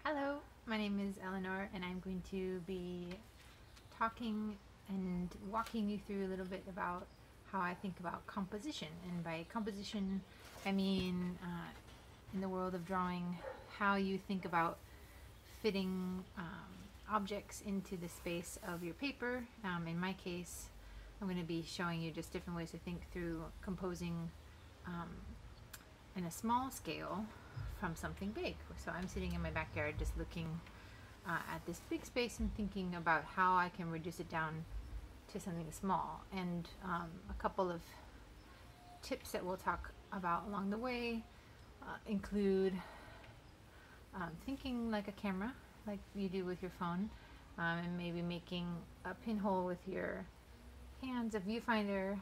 Hello, my name is Eleanor and I'm going to be talking and walking you through a little bit about how I think about composition. And by composition, I mean in the world of drawing, how you think about fitting objects into the space of your paper. In my case, I'm going to be showing you just different ways to think through composing in a small scale from something big. So I'm sitting in my backyard just looking at this big space and thinking about how I can reduce it down to something small. And a couple of tips that we'll talk about along the way include thinking like a camera, like you do with your phone, and maybe making a pinhole with your hands, a viewfinder,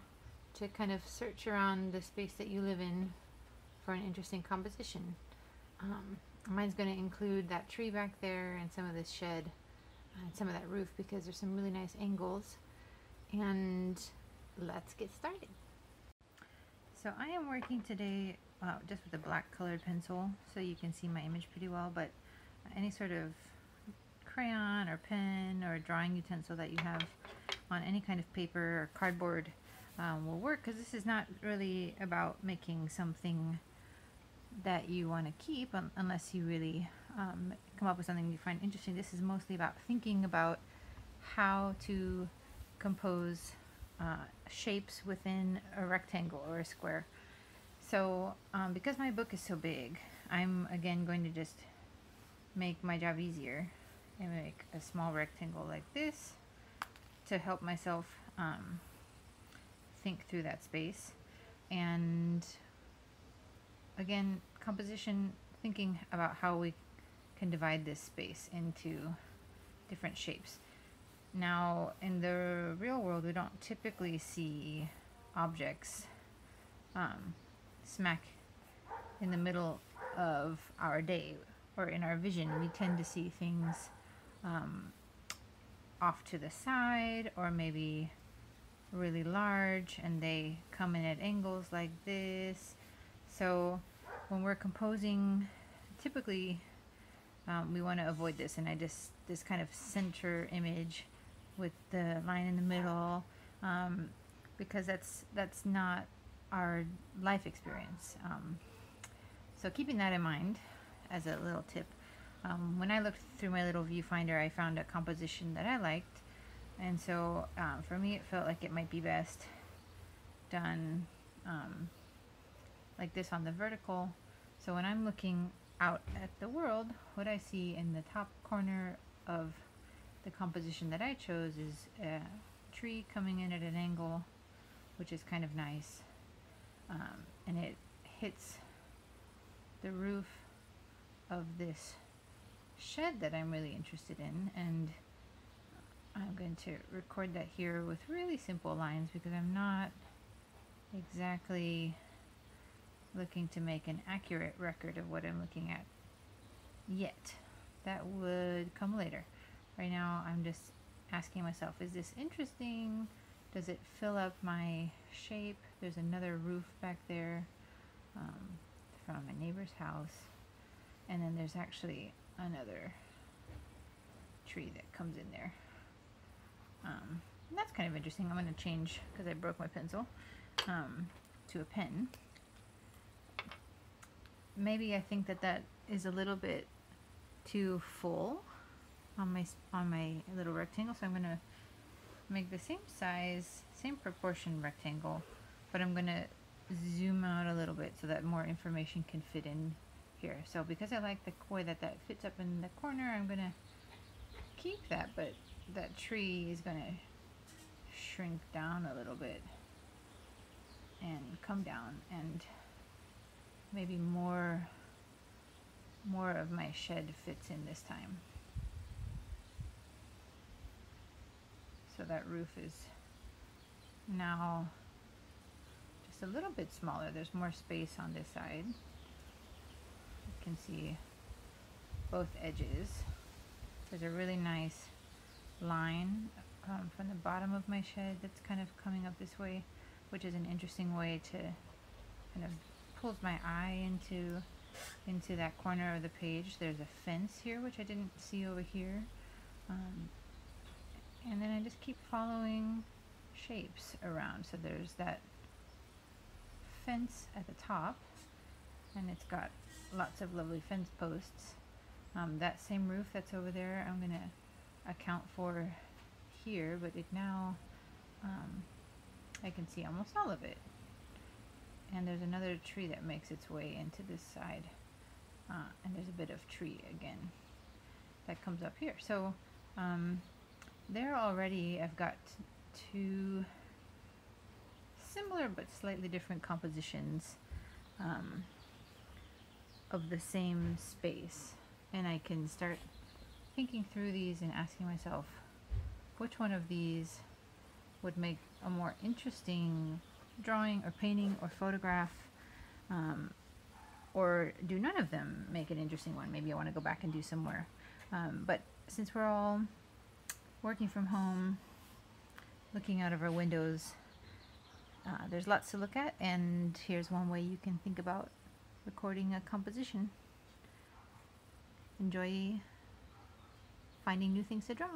to kind of search around the space that you live in for an interesting composition. Mine's going to include that tree back there and some of this shed and some of that roof because there's some really nice angles. And let's get started. So I am working today just with a black colored pencil so you can see my image pretty well, but any sort of crayon or pen or drawing utensil that you have on any kind of paper or cardboard will work, because this is not really about making something that you want to keep unless you really come up with something you find interesting. This is mostly about thinking about how to compose shapes within a rectangle or a square. So because my book is so big, I'm again going to just make my job easier and make a small rectangle like this to help myself think through that space. And again, composition, thinking about how we can divide this space into different shapes. Now, in the real world, we don't typically see objects smack in the middle of our day or in our vision. We tend to see things off to the side, or maybe really large, and they come in at angles like this. So when we're composing, typically we want to avoid this, and this kind of center image with the line in the middle, because that's not our life experience. So keeping that in mind as a little tip, when I looked through my little viewfinder, I found a composition that I liked, and so for me it felt like it might be best done like this on the vertical. So when I'm looking out at the world, what I see in the top corner of the composition that I chose is a tree coming in at an angle, which is kind of nice, and it hits the roof of this shed that I'm really interested in, and I'm going to record that here with really simple lines because I'm not exactly looking to make an accurate record of what I'm looking at yet. That would come later. Right now I'm just asking myself, is this interesting? Does it fill up my shape? There's another roof back there from a neighbor's house, and then there's actually another tree that comes in there. That's kind of interesting. I'm going to change, because I broke my pencil, to a pen. Maybe I think that is a little bit too full on my little rectangle, so I'm going to make the same size, same proportion rectangle, but I'm going to zoom out a little bit so that more information can fit in here. So because I like the way that fits up in the corner, I'm going to keep that, but that tree is going to shrink down a little bit and come down, and maybe more of my shed fits in this time. So that roof is now just a little bit smaller. There's more space on this side. You can see both edges. There's a really nice line from the bottom of my shed that's kind of coming up this way, which is an interesting way to kind of pulls my eye into into that corner of the page. There's a fence here, which I didn't see over here. And then I just keep following shapes around. So there's that fence at the top, and it's got lots of lovely fence posts. That same roof that's over there, I'm gonna account for here, but it now, I can see almost all of it. And there's another tree that makes its way into this side. And there's a bit of tree again that comes up here. So there already I've got two similar but slightly different compositions of the same space. And I can start thinking through these and asking myself which one of these would make a more interesting drawing or painting or photograph, or do none of them make an interesting one. Maybe I want to go back and do some more. But since we're all working from home, looking out of our windows, there's lots to look at, and here's one way you can think about recording a composition. Enjoy finding new things to draw.